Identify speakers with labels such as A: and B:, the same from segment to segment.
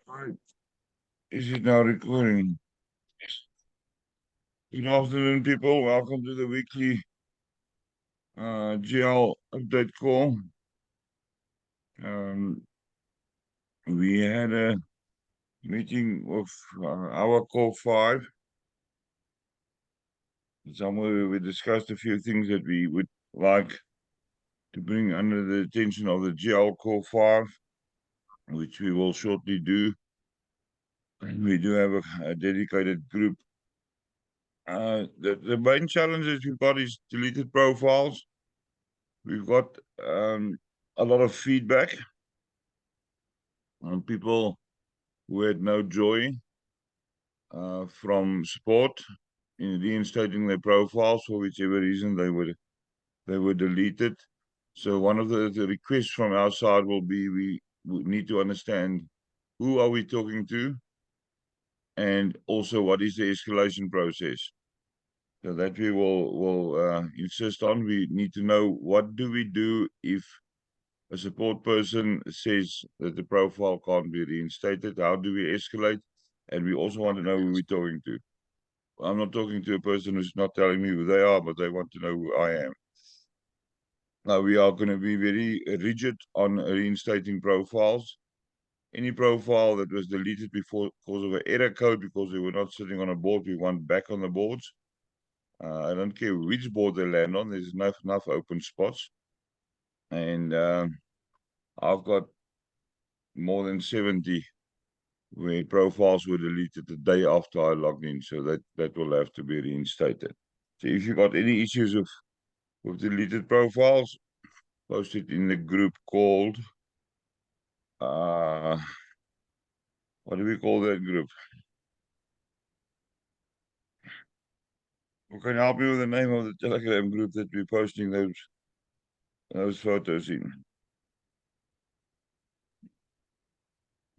A: Right. Is it now recording? Good afternoon, people. Welcome to the weekly GL update call. Um, we had a meeting with our core five. Somewhere we discussed a few things that we would like to bring under the attention of the GL core five, which we will shortly do. And we do have a dedicated group. The main challenges we've got is deleted profiles. We've got a lot of feedback on people who had no joy from support in reinstating their profiles for whichever reason they were deleted. So one of the requests from our side will be we need to understand who are we talking to, and also what is the escalation process. So that we will insist on. We need to know what do we do if a support person says that the profile can't be reinstated. How do we escalate? And we also want to know who we're talking to. I'm not talking to a person who's not telling me who they are, but they want to know who I am. Now, we are going to be very rigid on reinstating profiles. Any profile that was deleted before because of an error code, because they were not sitting on a board, we want back on the boards. I don't care which board they land on, there's enough open spots. And I've got more than 70 where profiles were deleted the day after I logged in, so that will have to be reinstated. So if you got any issues with deleted profiles, post it in the group called uh what do we call that group? Who can help me with the name of the Telegram group that we're posting those photos in?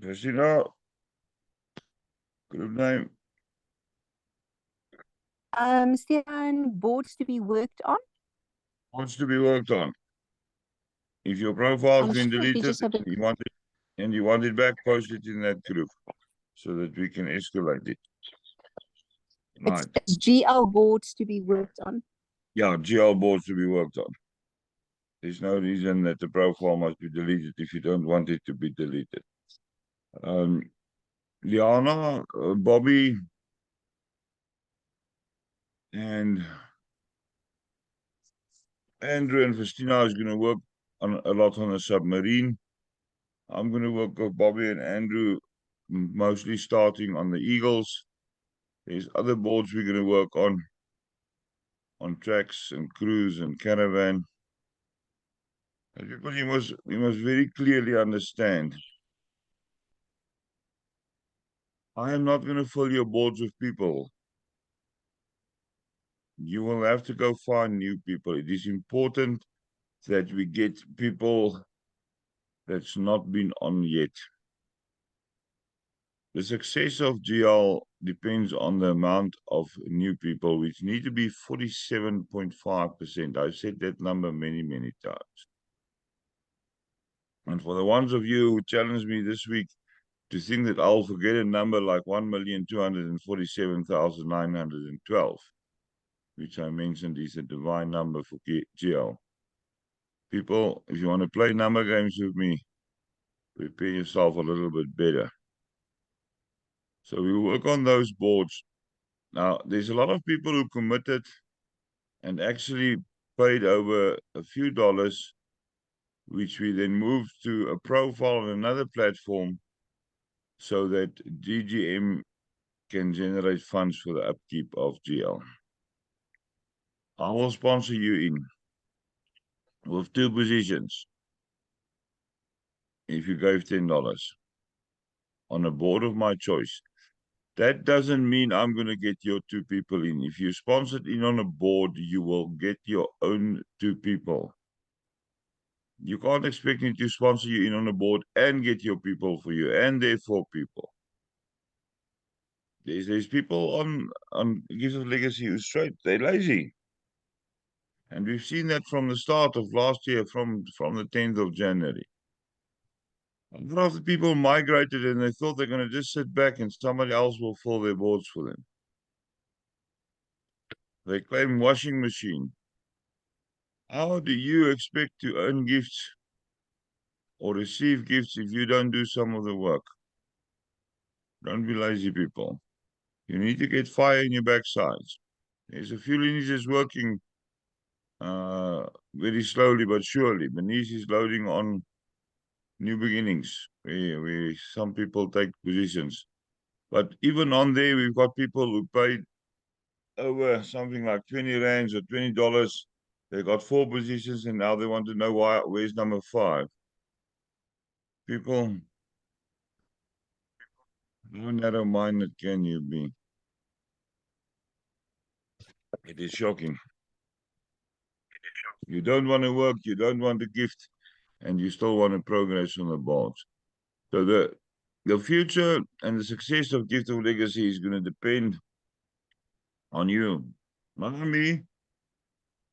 A: Does you know group name?
B: Stefan, boards to be worked on.
A: Wants to be worked on. If your profile's
B: I'm
A: been
B: sure if you
A: deleted,
B: just have a,
A: you want it back, post it in that group so that we can escalate it.
B: it's,
A: Right.
B: it's GL boards to be worked on.
A: Yeah, GL boards to be worked on. There's no reason that the profile must be deleted if you don't want it to be deleted. Liana, Bobby, and Andrew and Festina is going to work on a lot on the submarine. I'm going to work with Bobby and Andrew, mostly starting on the Eagles. There's other boards we're going to work on tracks and cruise and caravan. And people, you must very clearly understand. I am not going to fill your boards with people. You will have to go find new people. It is important that we get people that's not been on yet. The success of GL depends on the amount of new people, which need to be 47.5%. I've said that number many, many times. And for the ones of you who challenged me this week to think that I'll forget a number like 1,247,912, which I mentioned is a divine number for GL. People, if you want to play number games with me, prepare yourself a little bit better. So we work on those boards. Now, there's a lot of people who committed and actually paid over a few dollars, which we then moved to a profile on another platform so that DGM can generate funds for the upkeep of GL. I will sponsor you in with 2 positions if you gave $10 on a board of my choice. That doesn't mean I'm going to get your 2 people in. If you sponsored in on a board, you will get your own 2 people. You can't expect me to sponsor you in on a board and get your people for you, and therefore people. There's people on Gifts of Legacy who's straight. They're lazy. And we've seen that from the start of last year, from the 10th of January. A lot of the people migrated and they thought they're going to just sit back and somebody else will fill their boards for them. They claim washing machine. How do you expect to earn gifts or receive gifts if you don't do some of the work? Don't be lazy, people. You need to get fire in your backsides. There's a few lineages working very slowly but surely. Bernice is loading on new beginnings, where some people take positions. But even on there, we've got people who paid over something like 20 rands or $20. They got 4 positions and now they want to know where's number 5. People, how narrow-minded can you be? It is shocking. You don't want to work, you don't want to gift, and you still want to progress on the boards. So the future and the success of Gift of Legacy is going to depend on you, not on me,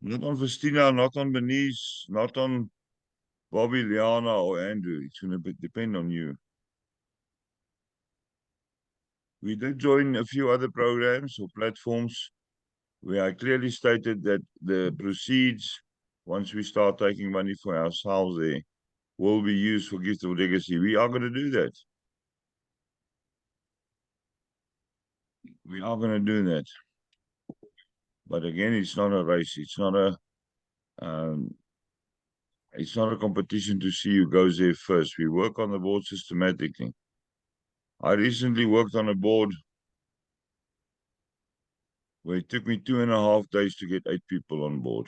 A: not on Festina, not on Bernice, not on Bobby, Liana, or Andrew. It's going to depend on you. We did join a few other programs or platforms where I clearly stated that the proceeds, once we start taking money for ourselves there, will be used for Gift of Legacy. We are going to do that. We are going to do that. But again, it's not a race. Um, it's not a competition to see who goes there first. We work on the board systematically. I recently worked on a board where it took me 2.5 days to get 8 people on board.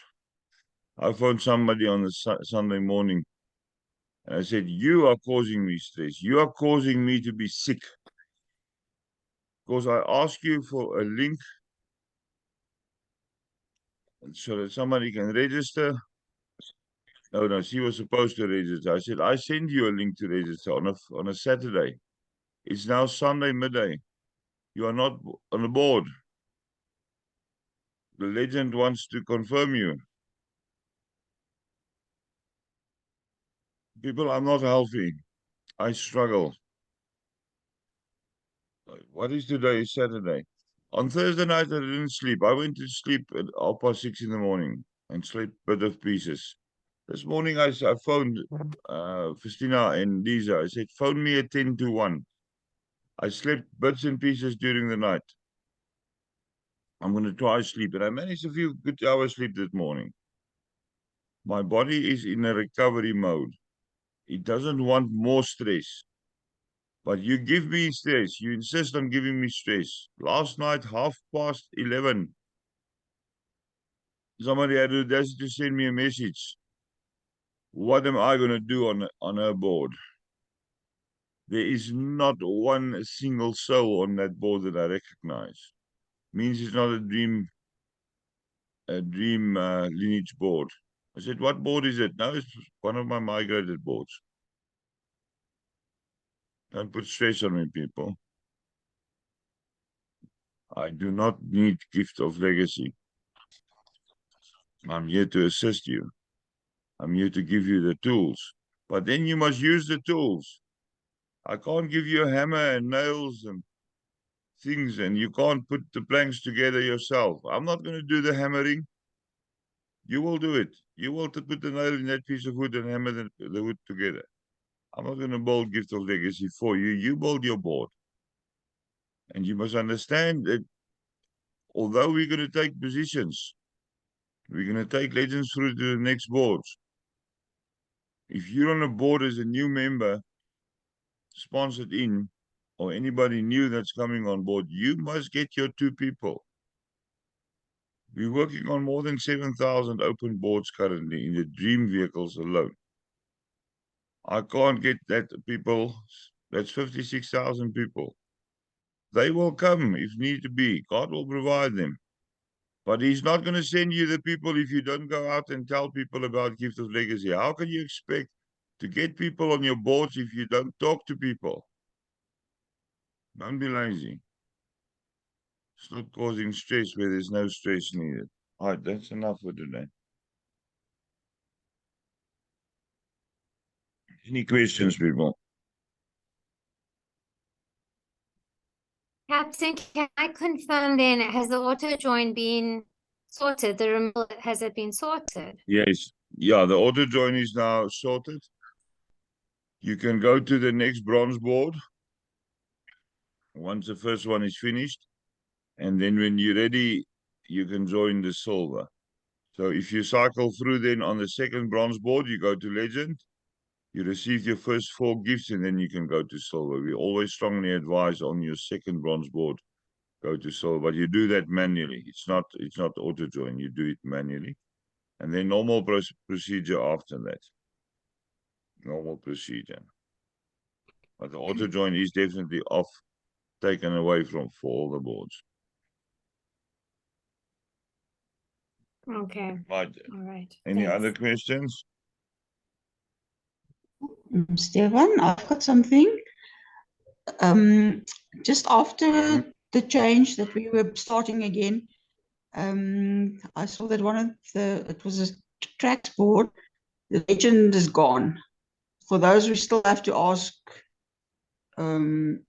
A: I phoned somebody on the Sunday morning and I said, "You are causing me stress. You are causing me to be sick. Because I ask you for a link so that somebody can register." Oh, no, she was supposed to register. I said, "I send you a link to register on a Saturday. It's now Sunday midday. You are not on the board. The legend wants to confirm you." People, I'm not healthy. I struggle. What is today? Saturday. On Thursday night, I didn't sleep. I went to sleep at 6:30 in the morning and slept bit of pieces. This morning, I phoned Festina and Lisa. I said, "Phone me at 10 to 1. I slept bits and pieces during the night. I'm going to try sleep." And I managed a few good hours sleep this morning. My body is in a recovery mode. It doesn't want more stress. But you give me stress. You insist on giving me stress. Last night, 11:30, somebody had the audacity to send me a message. What am I going to do on her board? There is not one single soul on that board that I recognize. Means it's not a dream lineage board. I said, "What board is it?" "No, it's one of my migrated boards." Don't put stress on me, people. I do not need Gift of Legacy. I'm here to assist you. I'm here to give you the tools. But then you must use the tools. I can't give you a hammer and nails and things, and you can't put the planks together yourself. I'm not going to do the hammering. You will do it. You will put the nail in that piece of wood and hammer the wood together. I'm not going to build Gift of Legacy for you. You build your board. And you must understand that although we're going to take positions, we're going to take legends through to the next boards. If you're on a board as a new member, sponsored in, or anybody new that's coming on board, you must get your 2 people. We're working on more than 7,000 open boards currently in the dream vehicles alone. I can't get that people. That's 56,000 people. They will come if need to be. God will provide them. But he's not going to send you the people if you don't go out and tell people about Gift of Legacy. How can you expect to get people on your boards if you don't talk to people? Don't be lazy. Stop causing stress where there's no stress needed. All right, that's enough for today. Any questions, people?
C: Captain, can I confirm then, has the auto join been sorted? The removal, has it been sorted?
A: Yes. Yeah, the auto join is now sorted. You can go to the next bronze board once the first one is finished. And then when you're ready, you can join the silver. So if you cycle through then on the second bronze board, you go to legend. You receive your first 4 gifts and then you can go to silver. We always strongly advise on your second bronze board, go to silver, but you do that manually. It's not auto join. You do it manually. And then normal procedure after that. Normal procedure. But the auto join is definitely off, taken away from for all the boards.
C: Okay,
A: Right.
C: all right.
A: Any
C: Thanks.
A: other questions?
D: Stefan, I've got something. Just after the change that we were starting again, I saw that it was a tracks board, the legend is gone. For those, we still have to ask for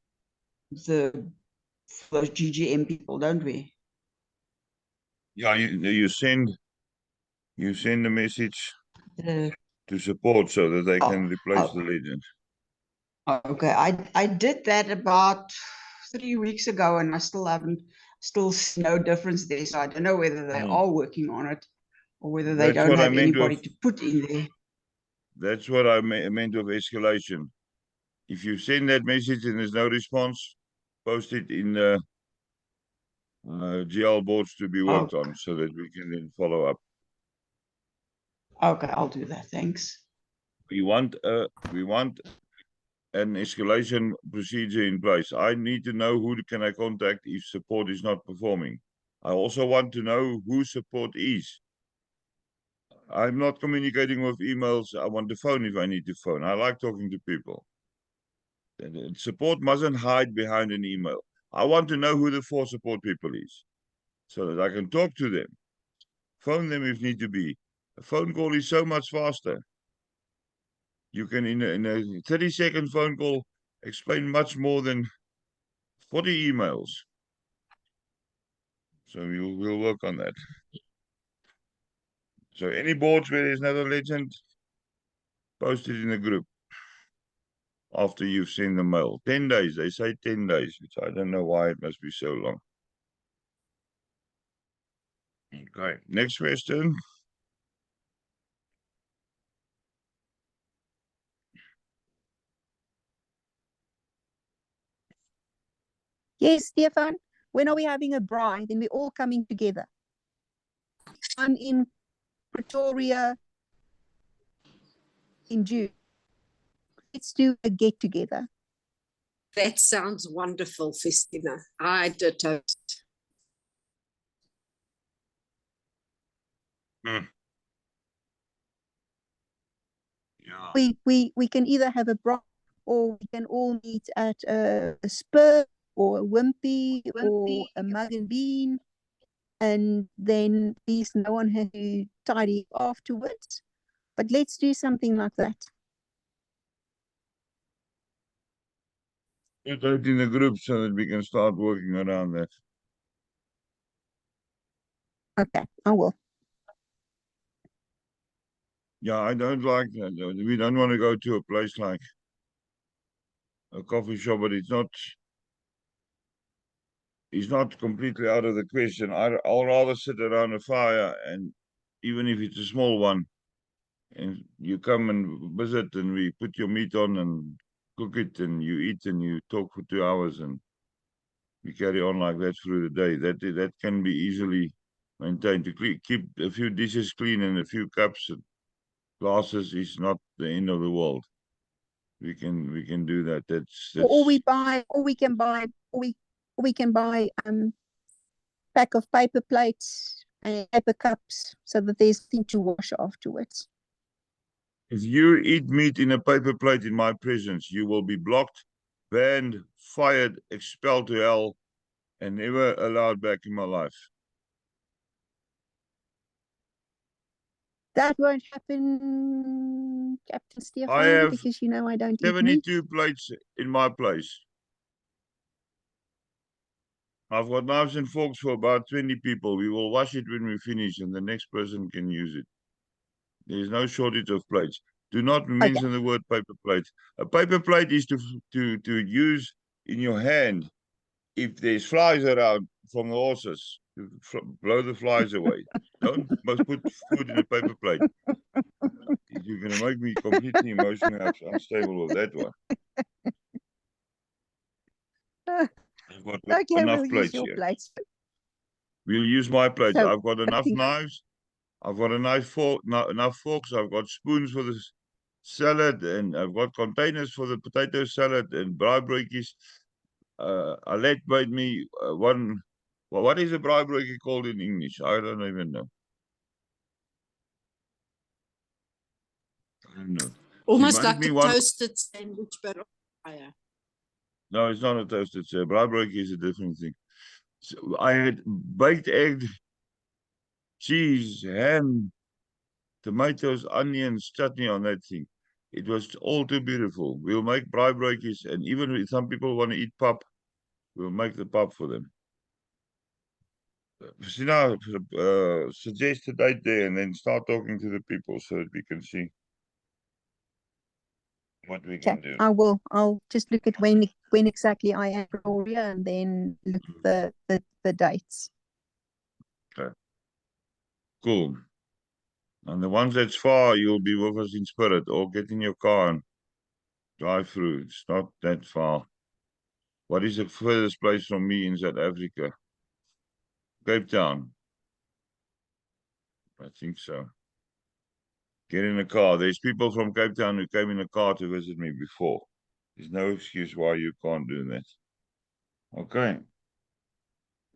D: those GGM people, don't we?
A: Yeah, you send a message
D: The,
A: to support so that they can replace
D: oh.
A: the legend.
D: Okay, I did that about 3 weeks ago, and I still see no difference there. So I don't know whether they are working on it or whether they
A: That's
D: don't
A: what I
D: have
A: meant
D: anybody
A: with,
D: to put in there.
A: that's what I meant with escalation. If you send that message and there's no response, post it in the GL boards to be worked on so that we can then follow up.
D: Okay, I'll do that. Thanks.
A: We want an escalation procedure in place. I need to know who can I contact if support is not performing. I also want to know who support is. I'm not communicating with emails. I want to phone if I need to phone. I like talking to people. And support mustn't hide behind an email. I want to know who the 4 support people is so that I can talk to them. Phone them if need to be. A phone call is so much faster. You can, in a 30-second phone call, explain much more than 40 emails. So we'll work on that. So any boards where there's another legend, post it in the group after you've sent the mail. 10 days. They say 10 days, which I don't know why it must be so long. Okay, next question.
B: Yes, Stefan, when are we having a braai? Then we're all coming together. I'm in Pretoria in June. Let's do a get together.
E: That sounds wonderful, Festina. I did host.
A: Yeah.
B: We can either have a braai or we can all meet at a Spur or a Wimpy or a Mug and Bean, and then at least no one has to tidy afterwards. But let's do something like that.
A: Put it in the group so that we can start working around that.
B: Okay, I will.
A: Yeah, I don't like that. We don't want to go to a place like a coffee shop, but it's not completely out of the question. I'll rather sit around a fire, and even if it's a small one, and you come and visit, and we put your meat on and cook it, and you eat and you talk for 2 hours, and we carry on like that through the day. That can be easily maintained. To keep a few dishes clean and a few cups and glasses is not the end of the world. We can do that. That's
B: Or we can buy pack of paper plates and paper cups so that there's nothing to wash afterwards.
A: If you eat meat in a paper plate in my presence, you will be blocked, banned, fired, expelled to hell, and never allowed back in my life.
B: That won't happen, Captain
A: I
B: Stefan,
A: have
B: because you know I don't eat meat.
A: 72 plates in my place. I've got knives and forks for about 20 people. We will wash it when we finish and the next person can use it. There's no shortage of plates. Do not mention the word paper plate. A paper plate is to use in your hand if there's flies around from the horses, to blow the flies away. Don't must put food in a paper plate. You're going to make me completely emotionally unstable with that one. I've got
B: Okay,
A: enough
B: we'll use
A: plates
B: your
A: here.
B: plates.
A: We'll use my plates.
B: So,
A: I've got enough
B: think-
A: knives. I've got enough forks. I've got spoons for the salad, and I've got containers for the potato salad and braai broodjies. Alet made me one. Well, what is a braai broodjie called in English? I don't even know. I don't know.
E: Almost
A: made
E: like
A: me
E: a
A: one.
E: toasted sandwich, but on fire.
A: No, it's not a toasted salad. Braai broodjie is a different thing. So I had baked egg, cheese, ham, tomatoes, onions, chutney on that thing. It was all too beautiful. We'll make braai broodjies, and even if some people want to eat pap, we'll make the pap for them. Now, suggest a date there and then start talking to the people so that we can see what we can do.
B: I will. I'll just look at when exactly I am in Pretoria and then look at the dates.
A: Cool. And the ones that's far, you'll be with us in spirit or get in your car and drive through. It's not that far. What is the furthest place from me in South Africa? Cape Town. I think so. Get in a car. There's people from Cape Town who came in a car to visit me before. There's no excuse why you can't do that. Okay.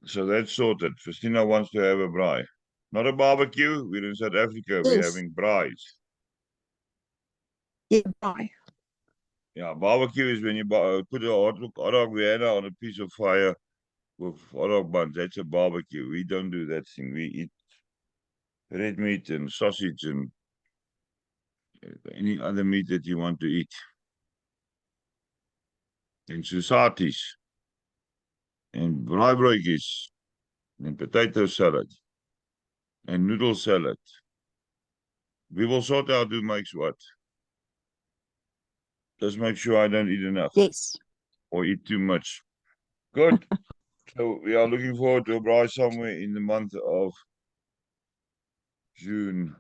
A: So that's sorted. Christina wants to have a braai. Not a barbecue. We're in South Africa. We're
E: Yes.
A: having braais.
B: Yeah, bye.
A: Yeah, barbecue is when you put a hot dog Vienna on a piece of fire with hot dog buns. That's a barbecue. We don't do that thing. We eat red meat and sausage and any other meat that you want to eat. And susatis. And braai broodjies. And potato salad. And noodle salad. We will sort out who makes what. Just make sure I don't eat enough
B: Yes.
A: or eat too much. Good. So we are looking forward to a braai somewhere in the month of June.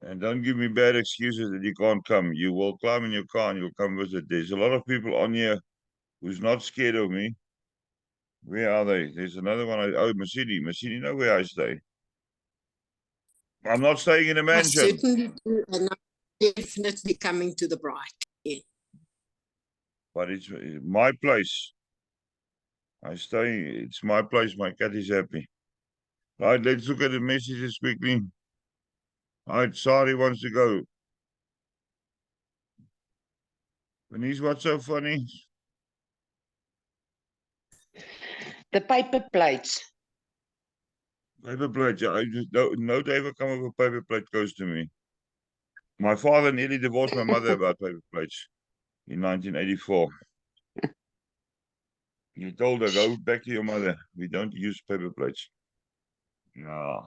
A: And don't give me bad excuses that you can't come. You will climb in your car and you'll come visit. There's a lot of people on here who's not scared of me. Where are they? There's another one. Oh, Masini. Masini, know where I stay. I'm not staying in a
E: I
A: mansion.
E: certainly do, and I'm definitely coming to the bride. Yeah.
A: But it's my place. I stay. It's my place. My cat is happy. Right, let's look at the messages quickly. Right, Sari wants to go. Denise, what's so funny?
D: The paper plates.
A: Paper plate. I just no day ever come with a paper plate goes to me. My father nearly divorced my mother about paper plates in 1984. He told her, go back to your mother. We don't use paper plates. Yeah.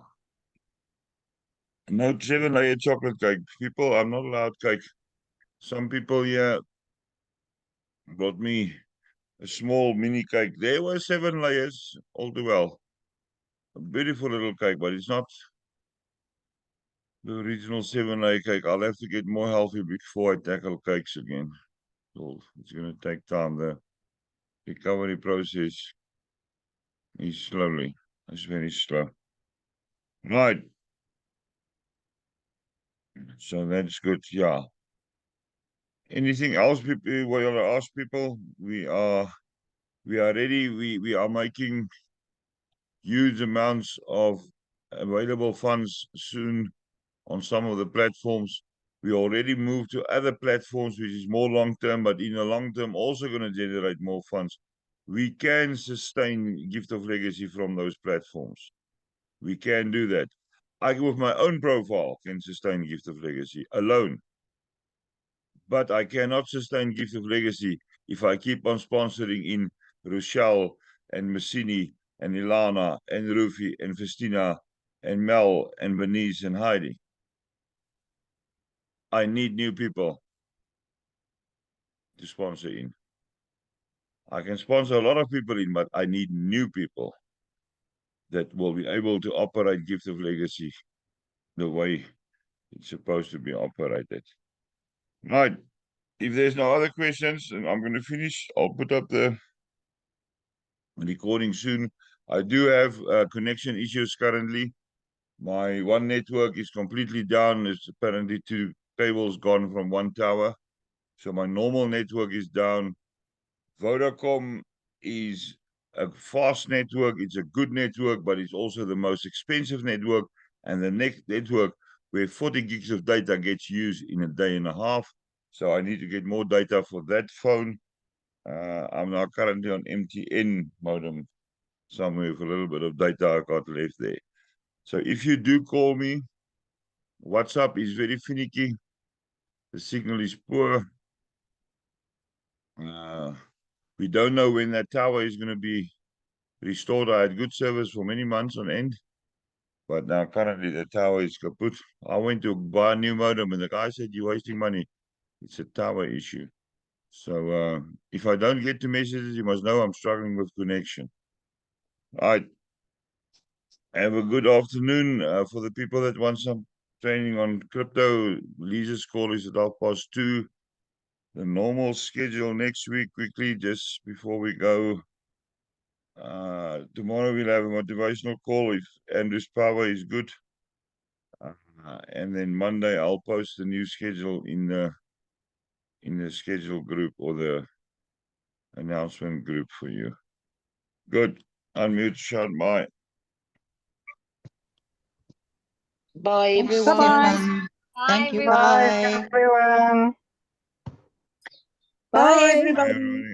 A: No 7-layer chocolate cake. People, I'm not allowed cake. Some people here brought me a small mini cake. There were 7 layers, all too well. A beautiful little cake, but it's not the original 7-layer cake. I'll have to get more healthy before I tackle cakes again. So it's going to take time. The recovery process is slowly. It's very slow. Right. So that's good. Yeah. Anything else people you want to ask people? We are ready. We are making huge amounts of available funds soon on some of the platforms. We already moved to other platforms, which is more long term, but in the long term, also going to generate more funds. We can sustain Gift of Legacy from those platforms. We can do that. I, with my own profile, can sustain Gift of Legacy alone. But I cannot sustain Gift of Legacy if I keep on sponsoring in Rochelle and Massini and Ilana and Rufi and Festina and Mel and Bernice and Heidi. I need new people to sponsor in. I can sponsor a lot of people in, but I need new people that will be able to operate Gift of Legacy the way it's supposed to be operated. Right. If there's no other questions, and I'm going to finish, I'll put up the recording soon. I do have connection issues currently. My one network is completely down. It's apparently 2 cables gone from one tower. So my normal network is down. Vodacom is a fast network. It's a good network, but it's also the most expensive network. And the next network where 40 gigs of data gets used in a day and a half. So I need to get more data for that phone. I'm now currently on MTN modem somewhere with a little bit of data I got left there. So if you do call me, WhatsApp is very finicky. The signal is poor. We don't know when that tower is going to be restored. I had good service for many months on end, but now currently the tower is kaput. I went to buy a new modem and the guy said, "You're wasting money. It's a tower issue." So if I don't get the messages, you must know I'm struggling with connection. All right. Have a good afternoon. For the people that want some training on crypto, Lisa's call is at 2:30. The normal schedule next week, quickly, just before we go. Tomorrow we'll have a motivational call if Andrew's power is good. And then Monday I'll post the new schedule in the schedule group or the announcement group for you. Good. Unmute, shout bye.
F: Bye,
D: Thanks,
F: everyone.
D: Stefan.
C: Bye,
D: Thank you.
C: everyone.
D: Bye.
F: Everyone.
B: Bye.
F: Bye, everybody.
A: Everybody.